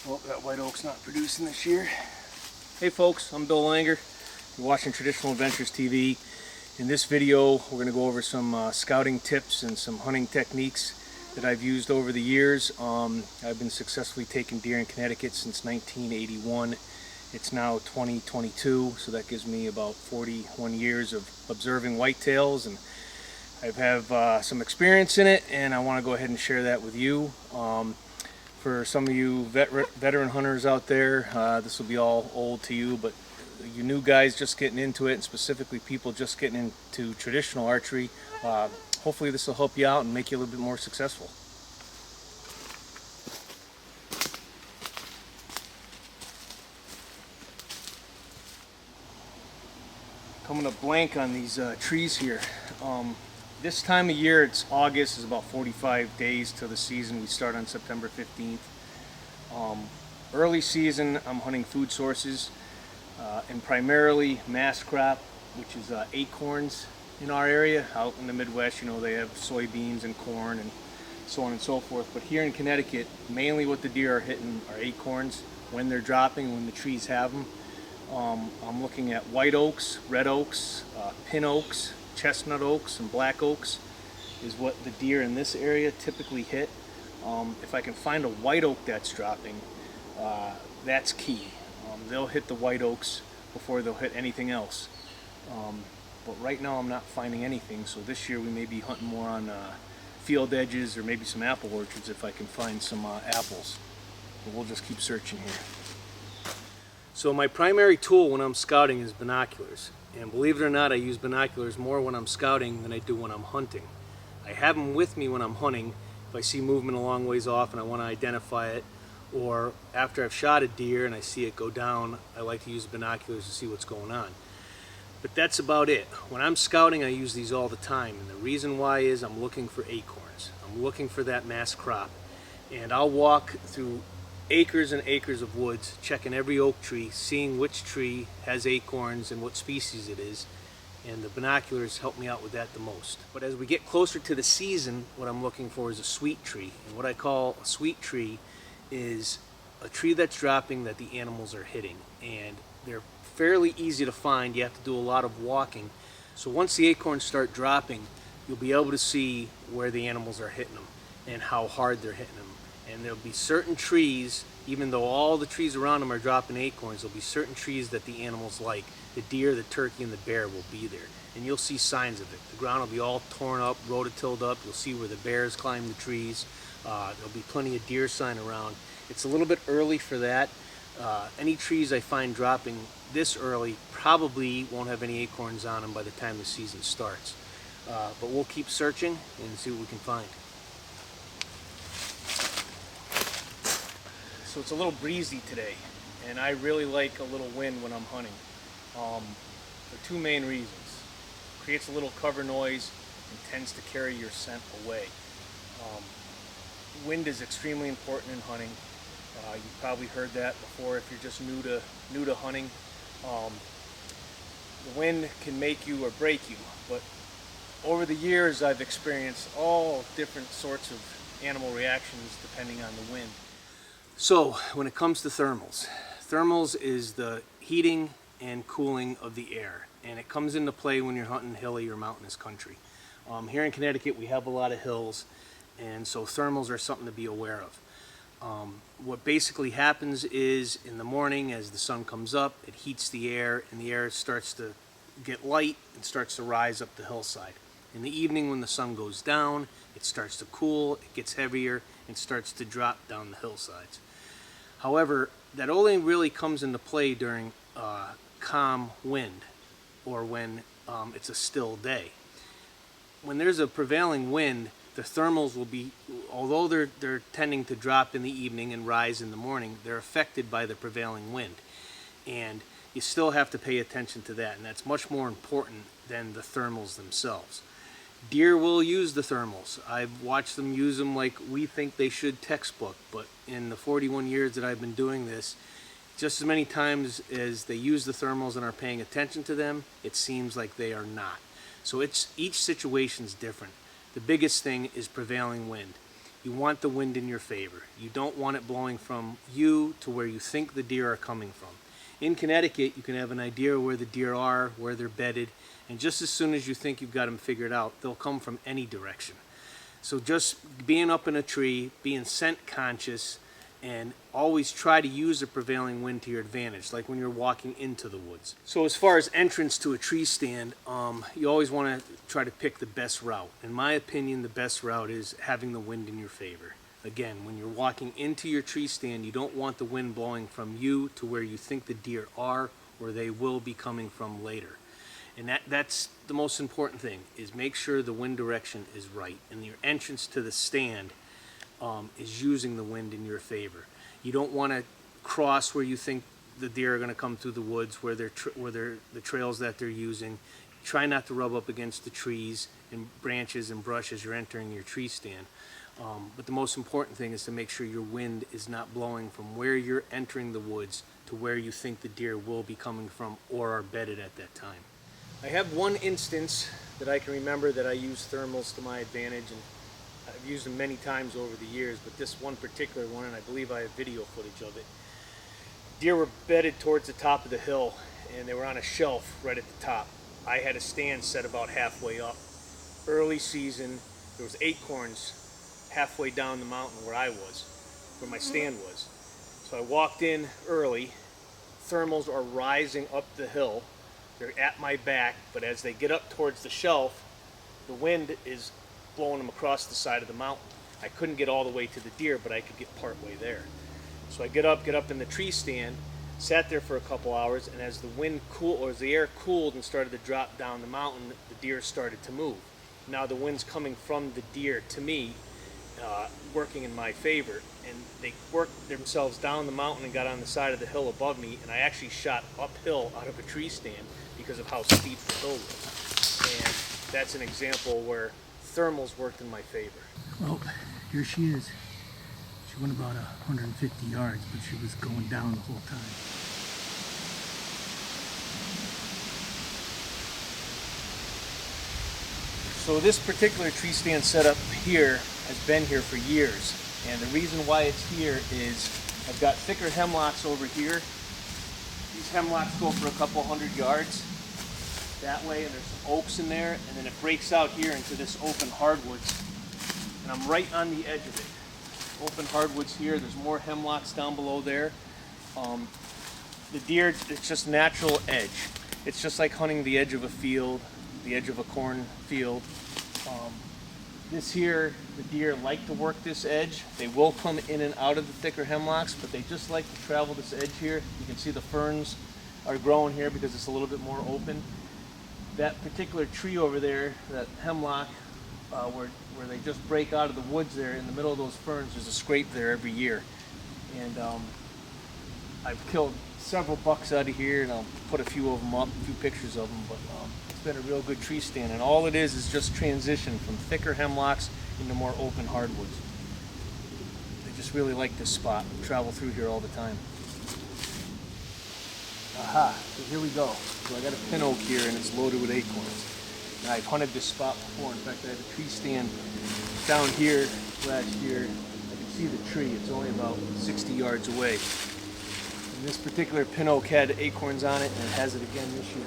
Oh, that white oak's not producing this year. Hey folks, I'm Bill Langer. You're watching Traditional Adventures TV. In this video, we're going to go over some scouting tips and some hunting techniques that I've used over the years. I've been successfully taking deer in Connecticut since 1981. It's now 2022, so that gives me about 41 years of observing whitetails, and I have some experience in it, and I want to go ahead and share that with you. For some of you veteran hunters out there, this will be all old to you, but you new guys just getting into it, and specifically people just getting into traditional archery, hopefully this will help you out and make you a little bit more successful. Coming up blank on these trees here. This time of year, it's August, is about 45 days to the season. We start on September 15th. Early season, I'm hunting food sources, and primarily mass crop, which is acorns in our area. Out in the Midwest, you know, they have soybeans and corn and so on and so forth. But here in Connecticut, mainly what the deer are hitting are acorns when they're dropping, when the trees have them. I'm looking at white oaks, red oaks, pin oaks, chestnut oaks, and black oaks is what the deer in this area typically hit. If I can find a white oak that's dropping, that's key. They'll hit the white oaks before they'll hit anything else. But right now I'm not finding anything, so this year we may be hunting more on field edges or maybe some apple orchards if I can find some apples. But we'll just keep searching here. So my primary tool when I'm scouting is binoculars. And believe it or not, I use binoculars more when I'm scouting than I do when I'm hunting. I have them with me when I'm hunting. If I see movement a long ways off and I want to identify it, or after I've shot a deer and I see it go down, I like to use binoculars to see what's going on. But that's about it. When I'm scouting, I use these all the time. And the reason why is I'm looking for acorns. I'm looking for that mass crop. And I'll walk through acres and acres of woods, checking every oak tree, seeing which tree has acorns and what species it is, and the binoculars help me out with that the most. But as we get closer to the season, what I'm looking for is a sweet tree. And what I call a sweet tree is a tree that's dropping that the animals are hitting, and they're fairly easy to find. You have to do a lot of walking. So once the acorns start dropping, you'll be able to see where the animals are hitting them and how hard they're hitting them. And there'll be certain trees, even though all the trees around them are dropping acorns, there'll be certain trees that the animals like. The deer, the turkey, and the bear will be there. And you'll see signs of it. The ground will be all torn up, rototilled up. You'll see where the bears climb the trees. There'll be plenty of deer sign around. It's a little bit early for that. Any trees I find dropping this early probably won't have any acorns on them by the time the season starts. But we'll keep searching and see what we can find. So it's a little breezy today, and I really like a little wind when I'm hunting. For two main reasons. It creates a little cover noise and tends to carry your scent away. Wind is extremely important in hunting. You've probably heard that before if you're just new to hunting. The wind can make you or break you, but over the years I've experienced all different sorts of animal reactions depending on the wind. So when it comes to thermals, thermals is the heating and cooling of the air, and it comes into play when you're hunting hilly or mountainous country. Here in Connecticut we have a lot of hills, and so thermals are something to be aware of. What basically happens is in the morning as the sun comes up, it heats the air, and the air starts to get light and starts to rise up the hillside. In the evening when the sun goes down, it starts to cool, it gets heavier, and starts to drop down the hillsides. However, that only really comes into play during calm wind, or when it's a still day. When there's a prevailing wind, the thermals will be, although they're tending to drop in the evening and rise in the morning, they're affected by the prevailing wind. And you still have to pay attention to that, and that's much more important than the thermals themselves. Deer will use the thermals. I've watched them use them like we think they should textbook, but in the 41 years that I've been doing this, just as many times as they use the thermals and are paying attention to them, it seems like they are not. So each situation's different. The biggest thing is prevailing wind. You want the wind in your favor. You don't want it blowing from you to where you think the deer are coming from. In Connecticut, you can have an idea where the deer are, where they're bedded, and just as soon as you think you've got them figured out, they'll come from any direction. So just being up in a tree, being scent conscious, and always try to use the prevailing wind to your advantage, like when you're walking into the woods. So as far as entrance to a tree stand, you always want to try to pick the best route. In my opinion, the best route is having the wind in your favor. Again, when you're walking into your tree stand, you don't want the wind blowing from you to where you think the deer are or they will be coming from later. And that's the most important thing, is make sure the wind direction is right. And your entrance to the stand is using the wind in your favor. You don't want to cross where you think the deer are going to come through the woods, where the trails that they're using. Try not to rub up against the trees and branches and brush as you're entering your tree stand. But the most important thing is to make sure your wind is not blowing from where you're entering the woods to where you think the deer will be coming from or are bedded at that time. I have one instance that I can remember that I used thermals to my advantage, and I've used them many times over the years, but this one particular one, and I believe I have video footage of it, deer were bedded towards the top of the hill, and they were on a shelf right at the top. I had a stand set about halfway up. Early season, there was acorns halfway down the mountain where I was, where my stand was. So I walked in early. Thermals are rising up the hill. They're at my back, but as they get up towards the shelf, the wind is blowing them across the side of the mountain. I couldn't get all the way to the deer, but I could get part way there. So I get up in the tree stand, sat there for a couple hours, and as the wind cooled, or as the air cooled and started to drop down the mountain, the deer started to move. Now the wind's coming from the deer to me, working in my favor, and they worked themselves down the mountain and got on the side of the hill above me, and I actually shot uphill out of a tree stand because of how steep the hill was. And that's an example where thermals worked in my favor. Well, here she is. She went about 150 yards, but she was going down the whole time. So this particular tree stand setup here has been here for years, and the reason why it's here is I've got thicker hemlocks over here. These hemlocks go for a couple hundred yards that way, and there's some oaks in there, and then it breaks out here into this open hardwoods, and I'm right on the edge of it. Open hardwoods here, there's more hemlocks down below there. The deer, it's just natural edge. It's just like hunting the edge of a field, the edge of a corn field. This here, the deer like to work this edge. They will come in and out of the thicker hemlocks, but they just like to travel this edge here. You can see the ferns are growing here because it's a little bit more open. That particular tree over there, that hemlock, where they just break out of the woods there, in the middle of those ferns, there's a scrape there every year. And I've killed several bucks out of here, and I'll put a few of them up, a few pictures of them, but it's been a real good tree stand, and all it is just transition from thicker hemlocks into more open hardwoods. They just really like this spot, travel through here all the time. Aha, so here we go. So I got a pin oak here, and it's loaded with acorns. Now, I've hunted this spot before. In fact, I had a tree stand down here last year. I can see the tree. It's only about 60 yards away. And this particular pin oak had acorns on it, and it has it again this year.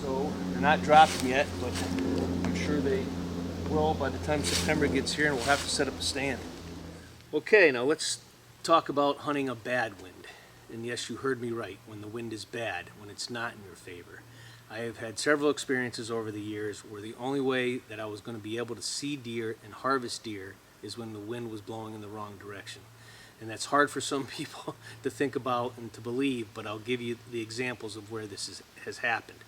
So they're not dropping yet, but I'm sure they will by the time September gets here, and we'll have to set up a stand. Okay, now let's talk about hunting a bad wind. And yes, you heard me right, when the wind is bad, when it's not in your favor. I have had several experiences over the years where the only way that I was going to be able to see deer and harvest deer is when the wind was blowing in the wrong direction. And that's hard for some people to think about and to believe, but I'll give you the examples of where this has happened.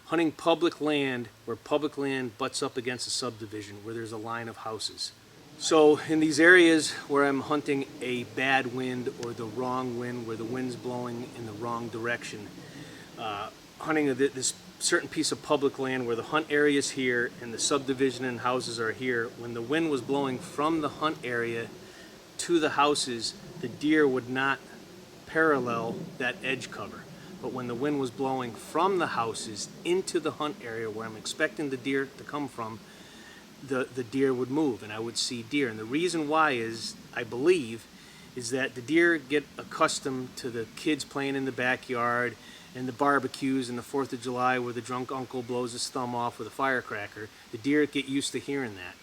Hunting public land, where public land butts up against a subdivision, where there's a line of houses. So in these areas where I'm hunting a bad wind or the wrong wind, where the wind's blowing in the wrong direction, hunting this certain piece of public land where the hunt area is here and the subdivision and houses are here, when the wind was blowing from the hunt area to the houses, the deer would not parallel that edge cover. but when the wind was blowing from the houses into the hunt area where I'm expecting the deer to come from, the deer would move and I would see deer. And the reason why is, I believe, is that the deer get accustomed to the kids playing in the backyard and the barbecues and the 4th of July where the drunk uncle blows his thumb off with a firecracker. The deer get used to hearing that.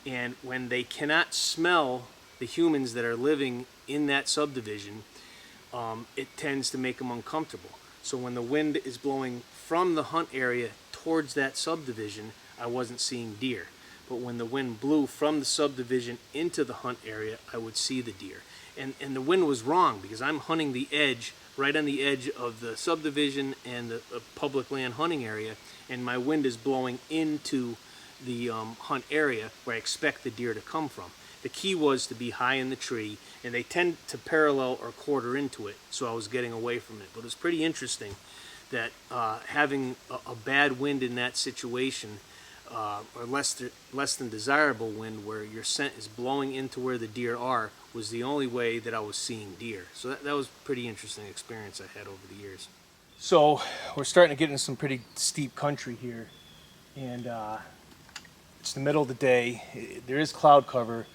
And when they cannot smell the humans that are living in that subdivision, it tends to make them uncomfortable. So when the wind is blowing from the hunt area towards that subdivision, I wasn't seeing deer. But when the wind blew from the subdivision into the hunt area, I would see the deer. And the wind was wrong because I'm hunting the edge, right on the edge of the subdivision and the public land hunting area, and my wind is blowing into the hunt area where I expect the deer to come from. The key was to be high in the tree, and they tend to parallel or quarter into it, so I was getting away from it. But it was pretty interesting that having a bad wind in that situation, or less than desirable wind where your scent is blowing into where the deer are, was the only way that I was seeing deer. So that was a pretty interesting experience I had over the years. So we're starting to get into some pretty steep country here, and it's the middle of the day. There is cloud cover,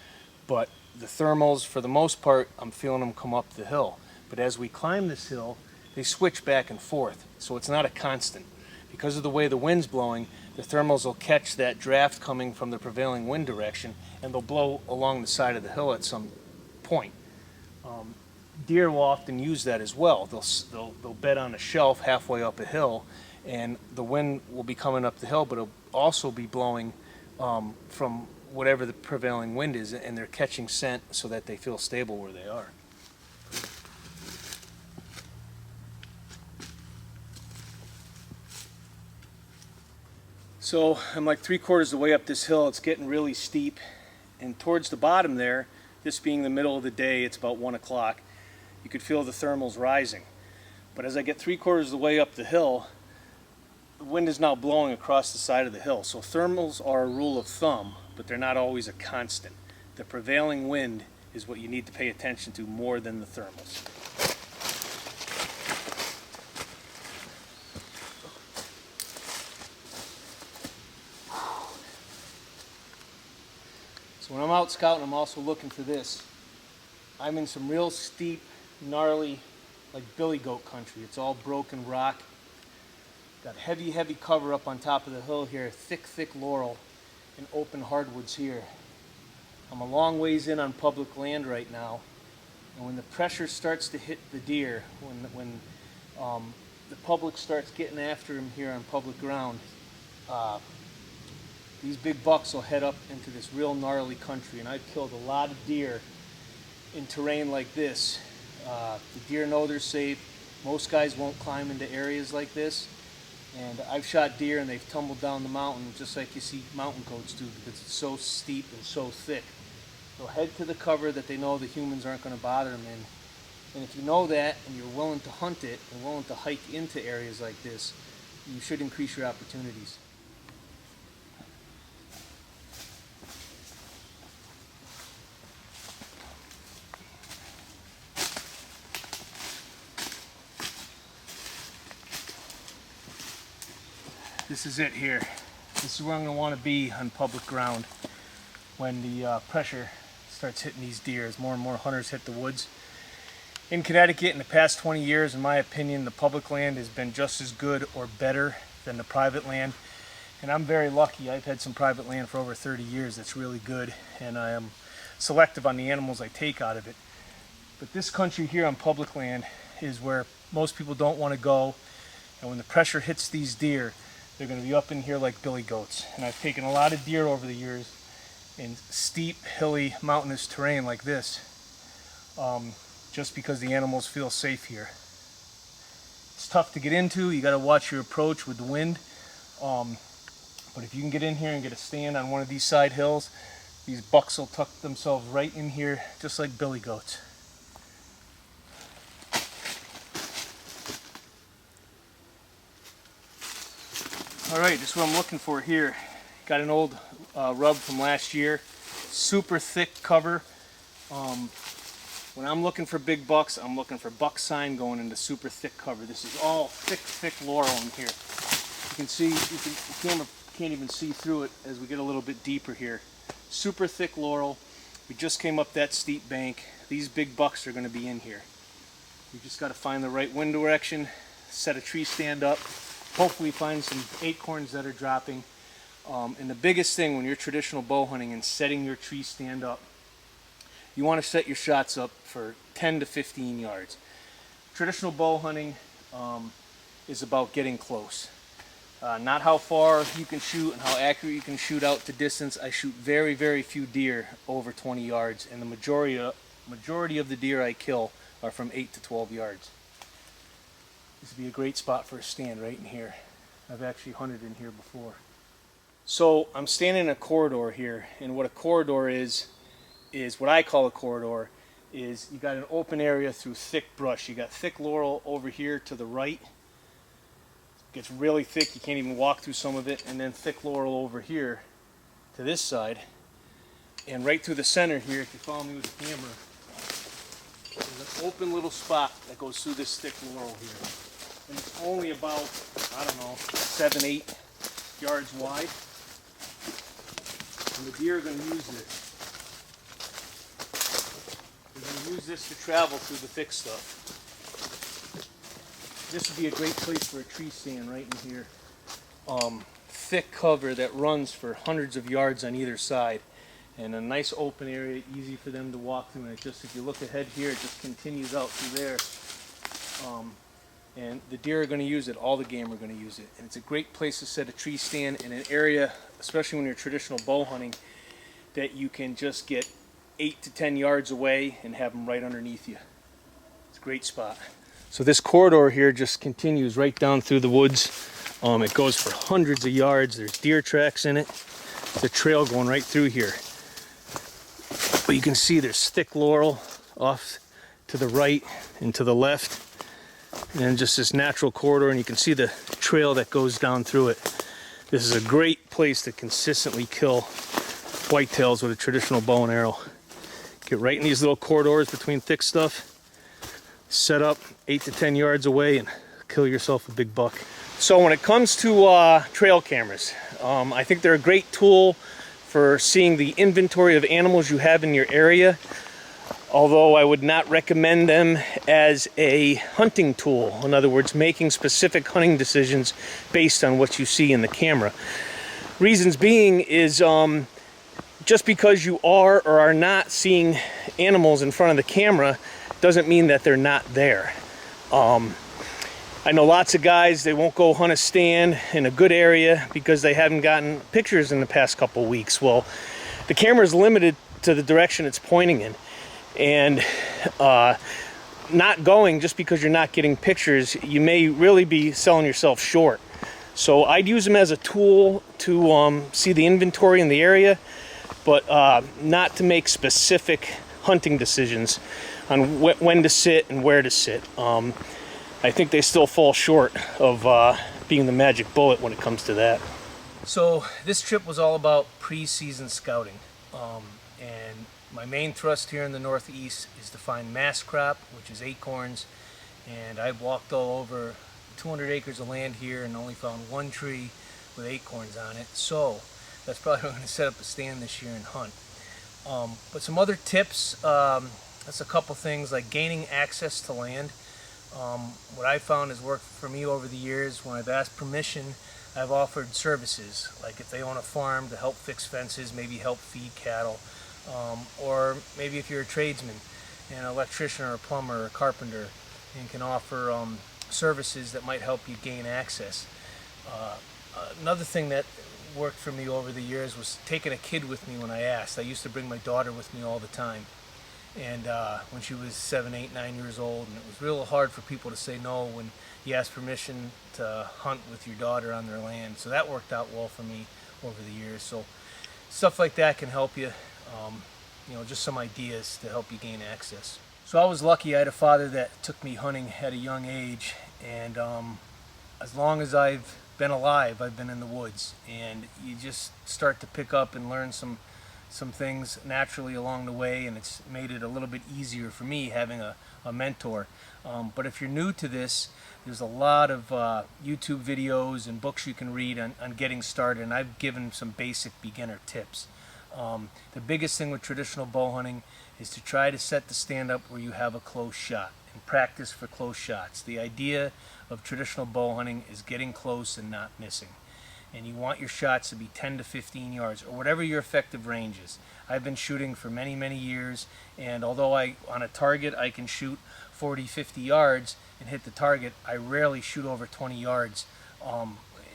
but the thermals, for the most part, I'm feeling them come up the hill. But as we climb this hill, they switch back and forth, so it's not a constant. Because of the way the wind's blowing, the thermals will catch that draft coming from the prevailing wind direction, and they'll blow along the side of the hill at some point. Deer will often use that as well. They'll bed on a shelf halfway up a hill, and the wind will be coming up the hill, but it'll also be blowing from whatever the prevailing wind is, and they're catching scent so that they feel stable where they are. So I'm like 3/4 of the way up this hill. It's getting really steep, and towards the bottom there, this being the middle of the day, it's about 1 o'clock, you could feel the thermals rising. But as I get 3/4 of the way up the hill, the wind is now blowing across the side of the hill. So thermals are a rule of thumb, but they're not always a constant. The prevailing wind is what you need to pay attention to more than the thermals. So when I'm out scouting, I'm also looking for this. I'm in some real steep, gnarly, like billy goat country. It's all broken rock. Got heavy, heavy cover up on top of the hill here, thick, thick laurel and open hardwoods here. I'm a long ways in on public land right now, and when the pressure starts to hit the deer, when the public starts getting after him here on public ground, these big bucks will head up into this real gnarly country, and I've killed a lot of deer in terrain like this. The deer know they're safe. Most guys won't climb into areas like this, and I've shot deer and they've tumbled down the mountain just like you see mountain goats do because it's so steep and so thick. So head to the cover that they know the humans aren't going to bother them in. And if you know that and you're willing to hunt it and willing to hike into areas like this, you should increase your opportunities. This is it here. This is where I'm going to want to be on public ground when the pressure starts hitting these deer as more and more hunters hit the woods. In Connecticut, in the past 20 years, in my opinion, the public land has been just as good or better than the private land. And I'm very lucky. I've had some private land for over 30 years that's really good, and I am selective on the animals I take out of it. But this country here on public land is where most people don't want to go, and when the pressure hits these deer, they're going to be up in here like billy goats. And I've taken a lot of deer over the years in steep, hilly, mountainous terrain like this, just because the animals feel safe here. It's tough to get into. You got to watch your approach with the wind. But if you can get in here and get a stand on one of these side hills, these bucks will tuck themselves right in here just like billy goats. Alright, this is what I'm looking for here. Got an old rub from last year. Super thick cover. When I'm looking for big bucks, I'm looking for buck sign going into super thick cover. This is all thick laurel in here. You can see, the camera can't even see through it as we get a little bit deeper here. Super thick laurel. We just came up that steep bank. These big bucks are going to be in here. You just got to find the right wind direction, set a tree stand up, hopefully find some acorns that are dropping. And the biggest thing when you're traditional bow hunting and setting your tree stand up, you want to set your shots up for 10 to 15 yards. Traditional bow hunting is about getting close. Not how far you can shoot and how accurate you can shoot out to distance. I shoot very, very few deer over 20 yards, and the majority of the deer I kill are from 8 to 12 yards. This would be a great spot for a stand right in here. I've actually hunted in here before. So I'm standing in a corridor here, and what a corridor is what I call a corridor, is you got an open area through thick brush. You got thick laurel over here to the right. It gets really thick, you can't even walk through some of it, and then thick laurel over here to this side. And right through the center here, if you follow me with the camera, there's an open little spot that goes through this thick laurel here. And it's only about, I don't know, 7, 8 yards wide. And the deer are going to use this. They're going to use this to travel through the thick stuff. This would be a great place for a tree stand right in here. Thick cover that runs for hundreds of yards on either side. And a nice open area, easy for them to walk through. And it just, if you look ahead here, it just continues out through there. And the deer are going to use it, all the game are going to use it. And it's a great place to set a tree stand in an area, especially when you're traditional bow hunting, that you can just get 8 to 10 yards away and have them right underneath you. It's a great spot. So this corridor here just continues right down through the woods. It goes for hundreds of yards. There's deer tracks in it. There's a trail going right through here. But you can see there's thick laurel off to the right and to the left. And then just this natural corridor, and you can see the trail that goes down through it. This is a great place to consistently kill whitetails with a traditional bow and arrow. Get right in these little corridors between thick stuff, set up 8 to 10 yards away, and kill yourself a big buck. So when it comes to trail cameras, I think they're a great tool for seeing the inventory of animals you have in your area. Although I would not recommend them as a hunting tool. In other words, making specific hunting decisions based on what you see in the camera. Reasons being is just because you are or are not seeing animals in front of the camera doesn't mean that they're not there. I know lots of guys, they won't go hunt a stand in a good area because they haven't gotten pictures in the past couple weeks. Well, the camera is limited to the direction it's pointing in. And not going just because you're not getting pictures, you may really be selling yourself short. So I'd use them as a tool to see the inventory in the area, but not to make specific hunting decisions on when to sit and where to sit. I think they still fall short of being the magic bullet when it comes to that. So this trip was all about pre-season scouting. And my main thrust here in the Northeast is to find mass crop, which is acorns, and I've walked all over 200 acres of land here and only found one tree with acorns on it. So that's probably where I'm going to set up a stand this year and hunt. But some other tips, that's a couple things like gaining access to land. What I found has worked for me over the years, when I've asked permission, I've offered services, like if they own a farm, to help fix fences, maybe help feed cattle. Or maybe if you're a tradesman, an electrician or a plumber or a carpenter, and can offer services that might help you gain access. Another thing that worked for me over the years was taking a kid with me when I asked. I used to bring my daughter with me all the time. And when she was 7, 8, 9 years old, and it was real hard for people to say no when you ask permission to hunt with your daughter on their land. So that worked out well for me over the years. So stuff like that can help you. You know, just some ideas to help you gain access. So I was lucky. I had a father that took me hunting at a young age, and as long as I've been alive, I've been in the woods, and you just start to pick up and learn some some things naturally along the way, and it's made it a little bit easier for me having a mentor. But if you're new to this, there's a lot of YouTube videos and books you can read on getting started, and I've given some basic beginner tips. The biggest thing with traditional bow hunting is to try to set the stand up where you have a close shot and practice for close shots. The idea of traditional bow hunting is getting close and not missing. And you want your shots to be 10 to 15 yards or whatever your effective range is. I've been shooting for many years, and although on a target I can shoot 40, 50 yards and hit the target, I rarely shoot over 20 yards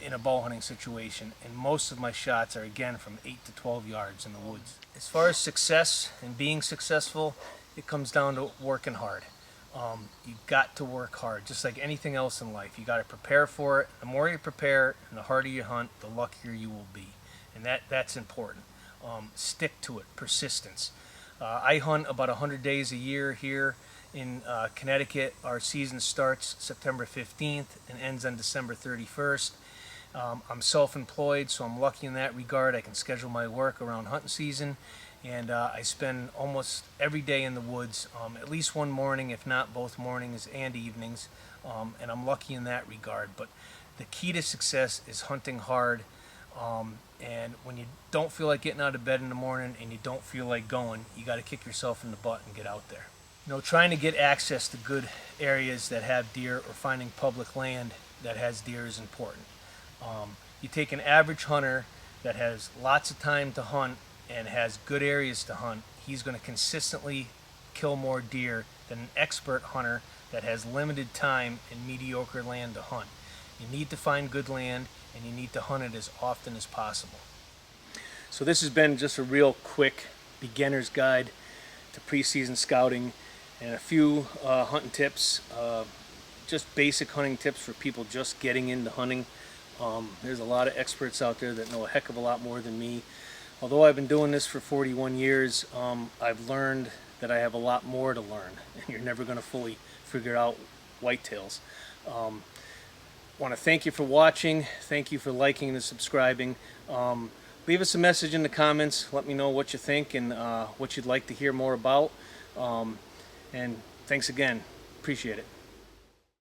in a bow hunting situation, and most of my shots are again from 8 to 12 yards in the woods. As far as success and being successful, it comes down to working hard. You've got to work hard, just like anything else in life. You got to prepare for it. The more you prepare and the harder you hunt, the luckier you will be, and that's important. Stick to it, persistence. I hunt about 100 days a year here in Connecticut. Our season starts September 15th and ends on December 31st. I'm self-employed, so I'm lucky in that regard. I can schedule my work around hunting season, and I spend almost every day in the woods, at least one morning, if not both mornings and evenings, and I'm lucky in that regard. But the key to success is hunting hard, and when you don't feel like getting out of bed in the morning and you don't feel like going, you got to kick yourself in the butt and get out there. You know, trying to get access to good areas that have deer or finding public land that has deer is important. You take an average hunter that has lots of time to hunt and has good areas to hunt, he's going to consistently kill more deer than an expert hunter that has limited time and mediocre land to hunt. You need to find good land, and you need to hunt it as often as possible. So this has been just a real quick beginner's guide to preseason scouting and a few hunting tips, just basic hunting tips for people just getting into hunting. There's a lot of experts out there that know a heck of a lot more than me. Although I've been doing this for 41 years, I've learned that I have a lot more to learn, and you're never going to fully figure out whitetails. Want to thank you for watching. Thank you for liking and subscribing. Leave us a message in the comments. Let me know what you think and what you'd like to hear more about. And thanks again. Appreciate it.